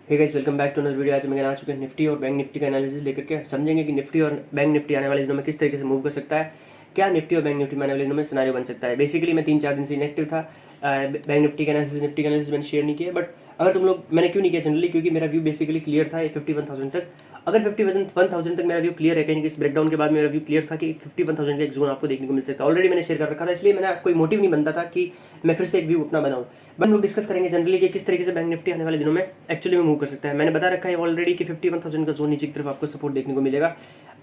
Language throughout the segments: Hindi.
Hey guys, welcome back to another video. आज मैं आ चुके हैं निफ्टी और बैंक निफ्टी का एनालिसिस लेकर के। समझेंगे कि निफ्टी और बैंक निफ्टी आने वाले दिनों में किस तरीके से मूव कर सकता है, क्या निफ्टी और बैंक निफ्टी में आने वाले दिनों में सिनारियो बन सकता है। बेसिकली मैं 3-4 दिन से इनएक्टिव था। बैंक निफ्टी का एनालिसिस, निफ्टी का एनालिसिस मैंने शेयर नहीं किया, बट अगर तुम लोग, मैंने क्यों नहीं किया जनरली, क्योंकि मेरा व्यू बेसिकली क्लियर था 51,000 तक। अगर 51,000 तक मेरा व्यू क्लियर है, कहीं इस ब्रेकडाउन के बाद मेरा व्यू क्लियर था कि 51,000 का एक जोन आपको देखने को मिल सकता है। ऑलरेडी मैंने शेयर कर रखा था, इसलिए मेरा कोई मोटिव नहीं बनता था कि मैं फिर से एक व्यू अपना बनाऊँ। बट हम लोग डिस्कस करेंगे जनरली कि किस तरीके से बैंक निफ्टी आने वाले दिनों में एक्चुअली में मूव कर सकता है। मैंने बता रखा है ऑलरेडी कि 51,000 का जोन नीचे की तरफ आपको सपोर्ट देखने को मिलेगा।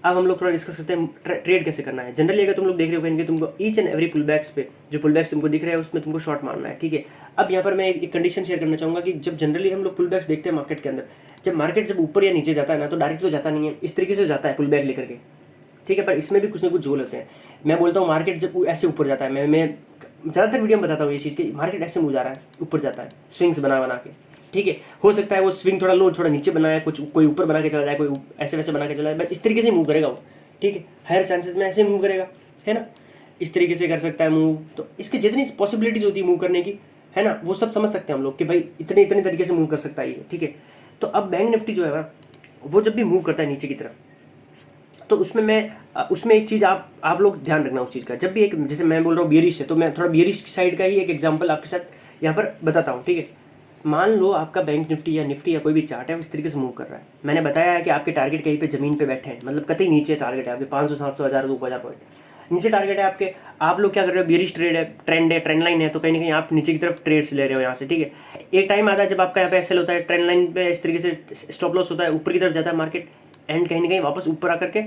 अब हम लोग थोड़ा डिस्कस करते हैं ट्रेड कैसे करना है। जनरली अगर तुम लोग देख रहे हो कहेंगे तुमको each and every pull backs पे, जो पुल बैक्स तुमको दिख रहा है उसमें तुमको शॉर्ट मारना है, ठीक है। अब यहाँ पर मैं एक कंडीशन शेयर करना चाहूँगा कि जब जनरली हम लोग पुल बैक्स देखते हैं मार्केट के अंदर, जब मार्केट जब ऊपर या नीचे जाता है ना, तो डायरेक्ट तो जाता नहीं है, इस तरीके से जाता है पुल बैक लेकर के, ठीक है। पर इसमें भी कुछ ना कुछ जोल होते हैं। मैं बोलता हूँ मार्केट जब ऐसे ऊपर जाता है, मैं ज़्यादातर वीडियो में बताता हूँ ये चीज़ कि मार्केट ऐसे मूव जा रहा है, ऊपर जाता है स्विंग्स बना बना के, ठीक है। हो सकता है वो स्विंग थोड़ा लो, थोड़ा नीचे बनाया, कुछ कोई ऊपर बना के चला जाए, कोई ऐसे वैसे बना के चला जाए, बस इस तरीके से मूव करेगा वो, ठीक है। हायर चांसेस में ऐसे मूव करेगा, है ना। इस तरीके से कर सकता है मूव। तो इसके जितनी पॉसिबिलिटीज़ होती है मूव करने की, है ना, वो सब समझ सकते हैं हम लोग कि भाई इतने इतने तरीके से मूव कर सकता है ये, ठीक है। तो अब बैंक निफ्टी जो है ना, वो जब भी मूव करता है नीचे की तरफ, तो उसमें एक चीज़ आप लोग ध्यान रखना उस चीज़ का। जब भी एक, जैसे मैं बोल रहा हूँ बियरिश है, तो मैं थोड़ा बियरिश साइड का ही एक एग्जांपल आपके साथ यहाँ पर बताता हूँ, ठीक है। मान लो आपका बैंक निफ्टी या कोई भी चार्ट है, इस तरीके से मूव कर रहा है। मैंने बताया है कि आपके टारगेट कहीं पे ज़मीन पे बैठे हैं, मतलब कतई नीचे टारगेट है आपके 500, 700, 1000, 2000 पॉइंट नीचे टारगेट है आपके। आप लोग क्या कर रहे हो, बियरिश ट्रेंड लाइन है, तो कहीं ना कहीं आप नीचे की तरफ ट्रेड्स ले रहे हो यहाँ से, ठीक है। एक टाइम आता है जब आपका यहाँ पे एक्सेल होता है, ट्रेंड लाइन पे इस तरीके से स्टॉप लॉस होता है, ऊपर की तरफ जाता है मार्केट, एंड कहीं ना कहीं वापस ऊपर आकर के,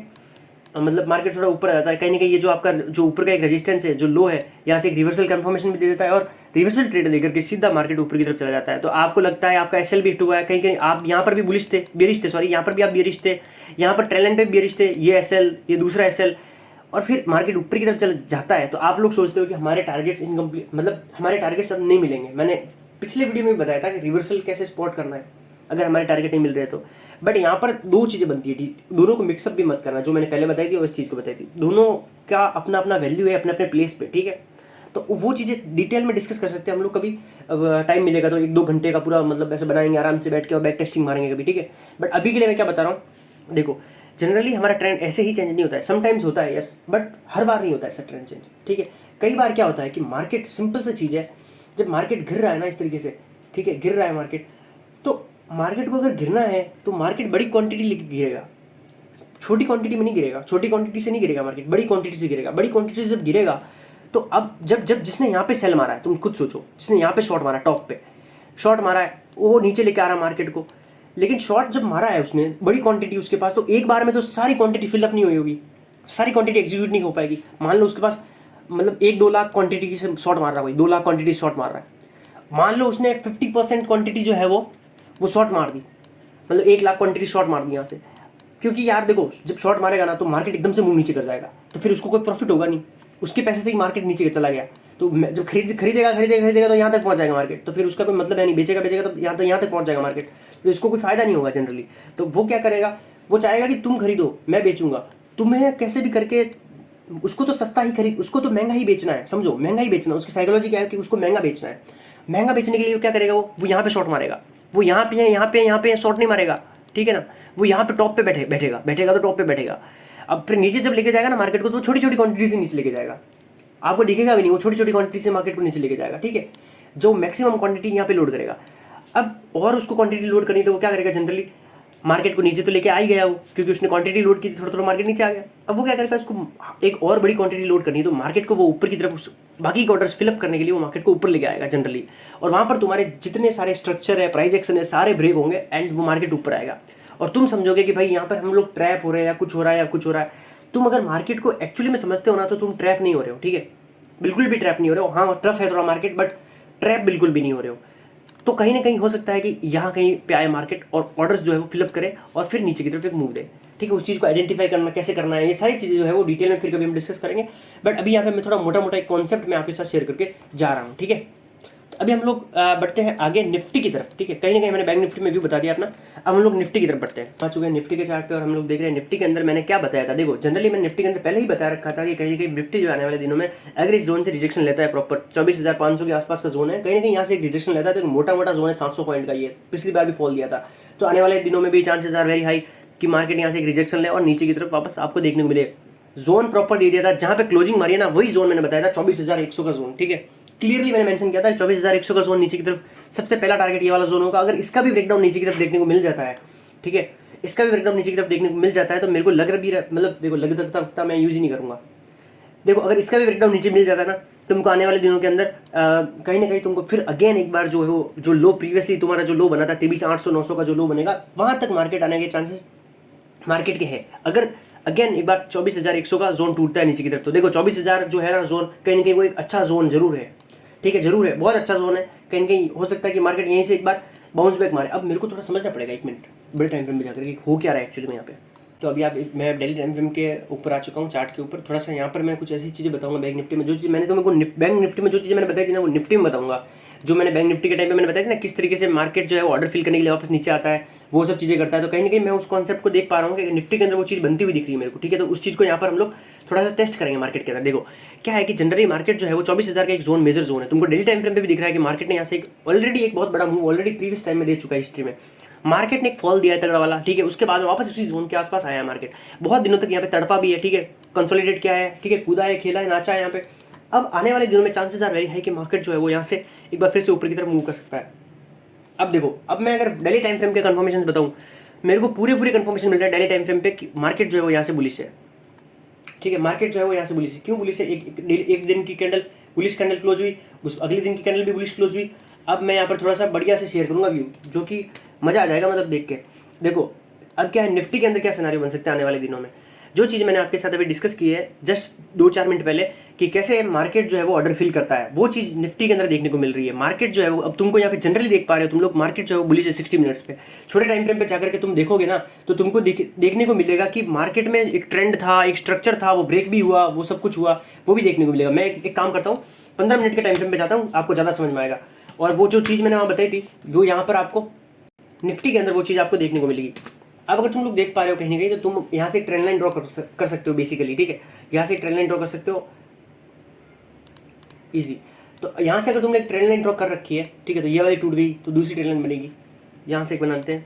मतलब मार्केट थोड़ा ऊपर आ जाता है, कहीं ना कहीं ये जो आपका जो ऊपर का एक रेजिस्टेंस है, जो लो है, यहाँ से एक रिवर्सल कंफर्मेशन भी दे देता है, और रिवर्सल ट्रेड लेकर के सीधा मार्केट ऊपर की तरफ चला जाता है। तो आपको लगता है आपका एसएल भी हिट हुआ है, कहीं कहीं आप यहाँ पर भी बुलिश थे, बेरिश थे, सॉरी, यहाँ पर भी आप बेरिश थे, यहाँ पर ट्रेंड लाइन पे भी बेरिश थे, ये एसएल, ये दूसरा एसएल, और फिर मार्केट ऊपर की तरफ चल जाता है। तो आप लोग सोचते हो कि हमारे टारगेट्स इनकम्प्लीट, मतलब हमारे टारगेट्स अब नहीं मिलेंगे। मैंने पिछले वीडियो में बताया था कि रिवर्सल कैसे स्पॉट करना है अगर हमारे टारगेट नहीं मिल रहे तो। बट यहाँ पर दो चीज़ें बनती है, दोनों को मिक्सअप भी मत करना, जो मैंने पहले बताई थी और इस चीज़ को बताई थी, दोनों का अपना अपना वैल्यू है अपने अपने प्लेस पे, ठीक है। तो वो चीज़ें डिटेल में डिस्कस कर सकते हैं हम लोग कभी, टाइम मिलेगा तो 1-2 घंटे का पूरा मतलब ऐसे बनाएंगे आराम से बैठ के और बैक टेस्टिंग मारेंगे कभी, ठीक है। बट अभी के लिए मैं क्या बता रहा हूँ, देखो जनरली हमारा ट्रेंड ऐसे ही चेंज नहीं होता है, समटाइम्स होता है यस, बट हर बार नहीं होता है ऐसा ट्रेंड चेंज, ठीक है। कई बार क्या होता है कि मार्केट, सिंपल सी चीज़ है, जब मार्केट गिर रहा है ना इस तरीके से, ठीक है, गिर रहा है मार्केट, तो मार्केट को अगर गिरना है तो मार्केट बड़ी क्वांटिटी लेके गिरेगा, छोटी क्वांटिटी में नहीं गिरेगा, छोटी क्वांटिटी से नहीं गिरेगा मार्केट, बड़ी क्वांटिटी से गिरेगा। बड़ी क्वांटिटी से जब गिरेगा, तो अब जब जब जिसने यहाँ पे सेल मारा है, तुम खुद सोचो, जिसने यहाँ पे शॉर्ट मारा, टॉप पे शॉर्ट मारा है, वो नीचे लेके आ रहा है मार्केट को। लेकिन शॉर्ट जब मारा है उसने, बड़ी क्वांटिटी उसके पास, तो एक बार में तो सारी क्वांटिटी फिलअप नहीं हुई होगी, सारी क्वांटिटी एग्जीक्यूट नहीं हो पाएगी। मान लो उसके पास मतलब 1-2 लाख क्वांटिटी से शॉर्ट मार रहा है, 2 लाख क्वांटिटी शॉर्ट मार रहा है, मान लो उसने 50% क्वांटिटी जो है वो शॉर्ट मार दी, मतलब 1 लाख क्वांटिटी शॉर्ट मार दी यहाँ से। क्योंकि यार देखो, जब शॉर्ट मारेगा ना तो मार्केट एकदम से मुंह नीचे कर जाएगा, तो फिर उसको कोई प्रॉफिट होगा नहीं, उसके पैसे से ही मार्केट नीचे चला गया। तो जब खरीदेगा तो यहाँ तक पहुँच जाएगा मार्केट, तो फिर उसका कोई मतलब है नहीं, बेचेगा तो यहाँ तक पहुँच जाएगा मार्केट, तो इसको कोई फायदा नहीं होगा जनरली। तो वो क्या करेगा, वो चाहेगा कि तुम खरीदो मैं बेचूंगा, तुम्हें कैसे भी करके, उसको तो सस्ता ही खरीद, उसको तो महंगा ही बेचना है, समझो महंगा ही बेचना है, उसकी साइकोलॉजी क्या है कि उसको महंगा बेचना है। महंगा बेचने के लिए वो क्या करेगा, वो यहाँ पे शॉर्ट मारेगा, वो यहाँ पे है, यहाँ पे शॉर्ट नहीं मारेगा, ठीक है ना। वो यहाँ पे टॉप पे बैठेगा तो टॉप पे बैठेगा। अब फिर नीचे जब लेके जाएगा ना मार्केट को, तो छोटी छोटी क्वांटिटी से नीचे लेके जाएगा, आपको दिखेगा भी नहीं, वो छोटी छोटी क्वांटिटी से मार्केट को नीचे लेके जाएगा, ठीक है। जो मैक्सिमम क्वांटिटी यहाँ पे लोड करेगा। अब और उसको क्वांटिटी लोड करनी, तो वो क्या करेगा जनरली, मार्केट को नीचे तो लेके आ ही गया वो, क्योंकि उसने क्वांटिटी लोड की थी, थोड़ा थोड़ा मार्केट नीचे आ गया। अब वो क्या करेगा, उसको एक और बड़ी क्वांटिटी लोड करनी है, तो मार्केट को वो ऊपर की तरफ, बाकी क्वार्टर्स फिलअप करने के लिए वो मार्केट को ऊपर लेके आएगा जनरली। और वहाँ पर तुम्हारे जितने सारे स्ट्रक्चर है, प्राइस एक्शन है, सारे ब्रेक होंगे, एंड वो मार्केट ऊपर आएगा। और तुम समझोगे कि भाई यहाँ पर हम लोग ट्रैप हो रहे हैं, या कुछ हो रहा है, या कुछ हो रहा है। तुम अगर मार्केट को एक्चुअली में समझते हो ना, तो तुम ट्रैप नहीं हो रहे हो, ठीक है, बिल्कुल भी ट्रैप नहीं हो रहे हो। हाँ टफ है थोड़ा मार्केट, बट ट्रैप बिल्कुल भी नहीं हो रहे हो। तो कहीं ना कहीं हो सकता है कि यहाँ कहीं पे आए मार्केट और ऑर्डर्स जो है वो फिलअप करे, और फिर नीचे की तरफ एक मूव दे, ठीक है। उस चीज़ को आइडेंटिफाई करना कैसे करना है, ये सारी चीज़ें जो है वो डिटेल में फिर कभी हम डिस्कस करेंगे। बट अभी यहाँ पे मैं थोड़ा मोटा मोटा एक कॉन्सेप्ट मैं आपके साथ शेयर करके जा रहा हूँ, ठीक है। अभी हम लोग बढ़ते हैं आगे निफ्टी की तरफ, ठीक है। कहीं ना कहीं मैंने बैंक निफ्टी में भी बता दिया अपना। अब हम लोग निफ्टी की तरफ बढ़ते हैं। आ चुके हैं निफ्टी के चार्ट पे और हम लोग देख रहे हैं निफ्टी के अंदर मैंने क्या बताया था। देखो जनरली मैंने निफ्टी के अंदर पहले ही बता रखा था कि कहीं ना कहीं निफ्टी जो आने वाले दिनों में अगर इस जोन से रिजेक्शन लेता है, प्रॉपर 24,500 के आसपास का जोन है, कहीं ना कहीं यहाँ से एक रिजेक्शन लेता है तो मोटा मोटा जोन है 700 पॉइंट का, ये पिछली बार भी फॉल दिया था। तो आने वाले दिनों में भी चांसेस आर वेरी हाई कि मार्केट यहाँ से एक रिजेक्शन ले और नीचे की तरफ वापस आपको देखने को मिले। जोन प्रॉपर दे दिया था, जहां पे क्लोजिंग मारी है ना वही जोन मैंने बताया था 24,100 का जोन, ठीक है। क्लियरली मैंने मेंशन किया था 24,100 का जोन नीचे की तरफ सबसे पहला टारगेट ये वाला जोन होगा। अगर इसका भी ब्रेकडाउन नीचे की तरफ देखने को मिल जाता है, ठीक है, इसका भी ब्रेकडाउन नीचे की तरफ देखने को मिल जाता है तो मेरे को लग रहा मतलब देखो लग सकता मैं यूज ही नहीं करूंगा। देखो अगर इसका भी ब्रेकडाउन नीचे मिल जाता है ना, तुमको आने वाले दिनों के अंदर कहीं ना कहीं तुमको फिर अगेन एक बार जो है वो जो लो प्रीवियसली तुम्हारा जो लो बना था 23,800-900 का जो लो बनेगा, वहां तक मार्केट आने के चांसेस मार्केट के हैं। अगर अगेन एक बार 24,100 का जोन टूटता है नीचे की तरफ, तो देखो 24,000 जो है ना जोन, कहीं ना कहीं वो एक अच्छा जोन जरूर है, ठीक है, जरूर है, बहुत अच्छा जोन है। कहीं ना कहीं हो सकता है कि मार्केट यहीं से एक बार बाउंस बैक मारे। अब मेरे को थोड़ा समझना पड़ेगा, एक मिनट, बड़े टाइम फ्रेम में जाकर कि हो क्या रहा है एक्चुअली में यहाँ पे। तो अभी आप मैं डेली टाइम फ्रेम के ऊपर आ चुका हूँ, चार्ट के ऊपर। थोड़ा सा यहाँ पर मैं कुछ ऐसी चीज़ें बताऊंगा बैंक निफ्टी में, जो चीज़ मैंने तुमको बैंक निफ्टी में जो चीज़ें मैंने बताई थी ना वो निफ्टी में बताऊंगा। जो मैंने बैंक निफ्टी के टाइम पे मैंने बताया था ना किस तरीके से मार्केट जो है वो ऑर्डर फिल करने के लिए वापस नीचे आता है, वो सब चीज़ें करता है। तो कहीं ना कहीं मैं उस कॉन्सेप्ट को देख पा रहा हूँ कि निफ्टी के अंदर वो चीज़ बनती हुई दिख रही है मेरे को, ठीक है। तो उस चीज़ को यहाँ पर हम लोग थोड़ा सा टेस्ट करेंगे मार्केट के अंदर। देखो क्या है कि जनरली मार्केट जो है वो 24,000 का एक जोन, मेजर जोन है। तुमको डेली टाइम फ्रेम पे भी दिख रहा है कि मार्केट ने यहाँ से ऑलरेडी एक बहुत बड़ा मूव ऑलरेडी प्रीवियस टाइम में दे चुका है हिस्ट्री में। मार्केट ने एक फॉल दिया है तगड़ा वाला, ठीक है, उसके बाद वापस उसी जोन के आसपास आया है मार्केट। बहुत दिनों तक यहाँ पे तड़पा भी है, ठीक है, कंसोलिडेट किया है, ठीक है, कूदा है, खेला है, नाचा है यहाँ पे। अब आने वाले दिनों में चांसेस आर वेरी हाई कि मार्केट जो है वो यहाँ से एक बार फिर से ऊपर की तरफ मूव कर सकता है। अब देखो, अब मैं अगर डेली टाइम फ्रेम के कंफर्मेशन बताऊँ, मेरे को पूरे कंफर्मेशन मिल रहा है डेली टाइम फ्रेम पे कि मार्केट जो है वो यहाँ से बुलिश है, ठीक है। मार्केट जो है वो यहाँ से बुलिश है। क्यों बुलिश है? एक दिन की कैंडल बुलिश कैंडल क्लोज हुई, उस अगले दिन की कैंडल भी बुलिश क्लोज हुई। अब मैं यहाँ पर थोड़ा सा बढ़िया से शेयर करूंगा व्यू, जो कि मजा आ जाएगा मतलब देख के। देखो अब क्या है, निफ्टी के अंदर क्या सिनेरियो बन सकता है आने वाले दिनों में। जो चीज़ मैंने आपके साथ अभी डिस्कस की है जस्ट 2-4 मिनट पहले कि कैसे मार्केट जो है वो ऑर्डर फिल करता है, वो चीज़ निफ्टी के अंदर देखने को मिल रही है। मार्केट जो है वो अब तुमको यहाँ पे जनरली देख पा रहे हो तुम लोग, मार्केट जो है वो बुलिश है 60 मिनट्स पे। छोटे टाइम फ्रेम पे जाकर के तुम देखोगे ना तो तुमको देखने को मिलेगा कि मार्केट में एक ट्रेंड था, एक स्ट्रक्चर था, वो ब्रेक भी हुआ, वो सब कुछ हुआ, वो भी देखने को मिलेगा। मैं एक काम करता हूँ, 15 मिनट के टाइम फ्रेम पे जाता हूँ, आपको ज़्यादा समझ में आएगा। और वो जो चीज़ मैंने वहाँ बताई थी वो यहाँ पर आपको निफ्टी के अंदर वो चीज़ आपको देखने को मिलेगी। अब अगर तुम लोग देख पा रहे हो कहीं ना कहीं, तो तुम यहाँ से एक ट्रेंड लाइन ड्रॉ कर सकते हो बेसिकली, ठीक है। यहाँ से एक ट्रेंड लाइन ड्रॉ कर सकते हो इजी। तो यहाँ से अगर तुमने एक ट्रेंड लाइन ड्रॉ कर रखी है, ठीक है, तो ये वाली टूट गई तो दूसरी ट्रेंड लाइन बनेगी। यहाँ से एक बनाते हैं,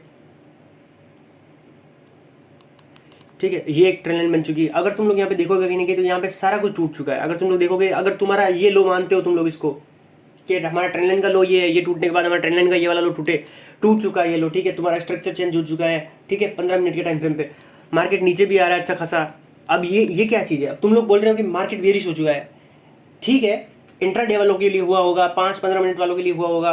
ठीक है, ये एक ट्रेंड लाइन बन चुकी है। अगर तुम लोग यहाँ पे देखोगे कहीं ना कहीं तो यहाँ पे सारा कुछ टूट चुका है। अगर तुम लोग देखोगे, अगर तुम्हारा ये लो मानते हो तुम लोग इसको कि हमारा ट्रेंड लाइन का लो ये है, ये टूटने के बाद हमारा ट्रेंड लाइन का ये वाला लो टूट चुका है ये लो, ठीक है, तुम्हारा स्ट्रक्चर चेंज हो चुका है, ठीक है। 15 मिनट के टाइम फ्रेम पे मार्केट नीचे भी आ रहा है अच्छा खासा। अब ये क्या चीज़ है? अब तुम लोग बोल रहे हो कि मार्केट बेरिश हो चुका है, ठीक है, इंट्राडे वालों के लिए हुआ होगा, 5-15 मिनट वालों के लिए हुआ होगा,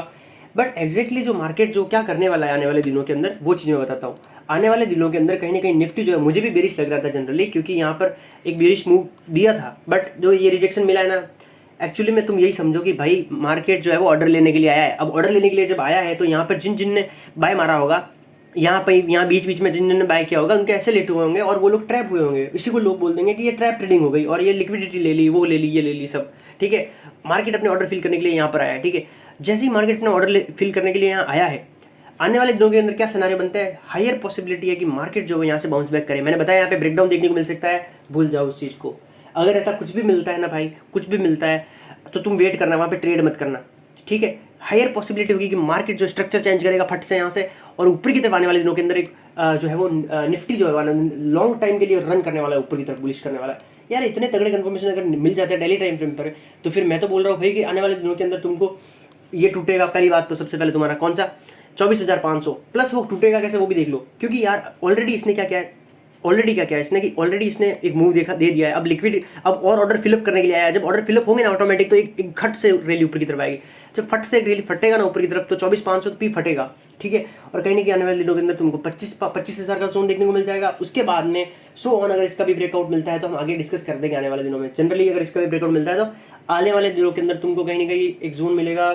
बट एग्जैक्टली जो मार्केट जो क्या करने वाला है आने वाले दिनों के अंदर वो चीज़ मैं बताता हूँ। आने वाले दिनों के अंदर कहीं ना कहीं निफ्टी जो है, मुझे भी बेरिश लग रहा था जनरली, क्योंकि यहाँ पर एक बेरिश मूव दिया था, बट जो ये रिजेक्शन मिला है ना, एक्चुअली में तुम यही समझो कि भाई मार्केट जो है वो ऑर्डर लेने के लिए आया है। अब ऑर्डर लेने के लिए जब आया है तो यहाँ पर जिन ने बाय मारा होगा, यहाँ बीच बीच में जिन ने बाय किया होगा, उनके ऐसे लेट हुए होंगे और वो लोग ट्रैप हुए होंगे। इसी को लोग बोल देंगे कि ये ट्रैप ट्रेडिंग हो गई और ये लिक्विडिटी ले ली, वो ले ली, ये ले ली सब, ठीक है। मार्केट अपने ऑर्डर फिल करने के लिए यहाँ पर आया है, ठीक है। जैसे ही मार्केट अपने ऑर्डर फिल करने के लिए यहाँ आया है, आने वाले दिनों के अंदर क्या सिनेरियो बनता है, हायर पॉसिबिलिटी है कि मार्केट जो है यहाँ से बाउंस बैक करे। मैंने बताया यहाँ पे ब्रेकडाउन देखने को मिल सकता है, भूल जाओ उस चीज़ को। अगर ऐसा कुछ भी मिलता है ना भाई, कुछ भी मिलता है तो तुम वेट करना, वहाँ पे ट्रेड मत करना, ठीक है। हायर पॉसिबिलिटी होगी कि मार्केट जो स्ट्रक्चर चेंज करेगा फट से यहाँ से, और ऊपर की तरफ आने वाले दिनों के अंदर एक जो है वो निफ्टी जो है लॉन्ग टाइम के लिए रन करने वाला है, ऊपर की तरफ बुलिश करने वाला है। यार इतने तगड़े कंफर्मेशन अगर मिल जाते हैं डेली टाइम फ्रेम पर, तो फिर मैं तो बोल रहा हूँ भाई कि आने वाले दिनों के अंदर तुमको ये टूटेगा। पहली बात तो सबसे पहले तुम्हारा कौन सा 24,500 प्लस, वो टूटेगा कैसे वो भी देख लो, क्योंकि यार ऑलरेडी इसने क्या क्या है, इसने कि ऑलरेडी इसने एक मूव दे दिया है। अब लिक्विड अब और ऑर्डर फिलअप करने के लिए आया है। जब ऑर्डर फिलअप होंगे ना ऑटोमेटिक, तो एक खट से रैली ऊपर की तरफ आएगी। जब फट से एक रैली फटेगा ना ऊपर की तरफ, तो 24,500 भी फटेगा, ठीक है। और कहीं ना कहीं आने वाले दिनों के अंदर तुमको 25,000 का जोन देखने को मिल जाएगा। उसके बाद में सो ऑन, अगर इसका भी ब्रेकआउट मिलता है तो हम आगे डिस्कस कर देंगे आने वाले दिनों में। जनरली अगर इसका भी ब्रेकआउट मिलता है तो आने वाले दिनों के अंदर तुमको कहीं ना कहीं एक जोन मिलेगा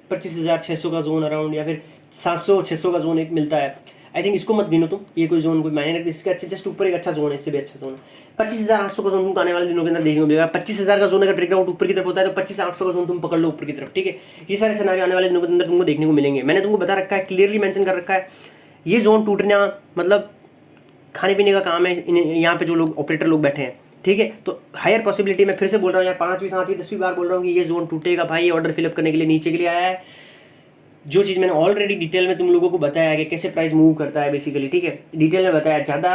25,600 का जोन अराउंड, या फिर 700-600 का जोन एक मिलता है। आई थिंक इसको मत गिनो तुम, ये कोई जोन कोई मायने रखते, इसके अच्छे जस्ट ऊपर एक अच्छा जोन है, इससे भी अच्छा जोन है। 25,800 का जोन तुमको आने वाले दिनों के अंदर देखने को मिलेगा। 25,000 का जोन अगर ब्रेकआउट ऊपर की तरफ होता है तो 25,800 का जोन तुम पकड़ लो ऊपर की तरफ, ठीक है। ये सारे सिनेरियो आने वाले दिनों के अंदर तुमको देखने को मिलेंगे। मैंने तुमको बता रखा है, क्लियरली मेंशन कर रखा है, ये जोन टूटना मतलब खाने पीने का काम है यहाँ पे जो लोग ऑपरेटर लोग बैठे हैं, ठीक है। तो हायर पॉसिबिलिटी, मैं फिर से बोल रहा हूँ यार, 5वीं 7वीं 10वीं बार बोल रहा हूँ कि ये जोन टूटेगा भाई। ये ऑर्डर फिलअप करने के लिए नीचे के लिए आया है। जो चीज़ मैंने ऑलरेडी डिटेल में तुम लोगों को बताया है कि कैसे प्राइस मूव करता है बेसिकली, ठीक है, डिटेल में बताया, ज़्यादा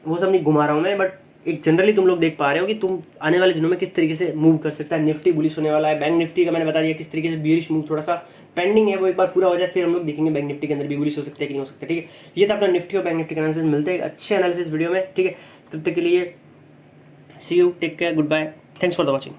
वो सब नहीं घुमा रहा हूँ मैं, बट एक जनरली तुम लोग देख पा रहे हो कि तुम आने वाले दिनों में किस तरीके से मूव कर सकता है। निफ्टी बुलिश होने वाला है, बैंक निफ्टी का मैंने बता दिया किस तरीके से बियरिश मूव थोड़ा सा पेंडिंग है, वो एक बार पूरा हो जाए फिर हम लोग देखेंगे बैंक निफ्टी के अंदर भी बुलिश हो सकता है कि नहीं हो सकता, ठीक है। ये था अपना निफ्टी और बैंक निफ्टी का एनालिसिस। मिलते हैं अच्छे एनालिसिस वीडियो में, ठीक है। तब तक के लिए see you, take care, goodbye, thanks for the watching.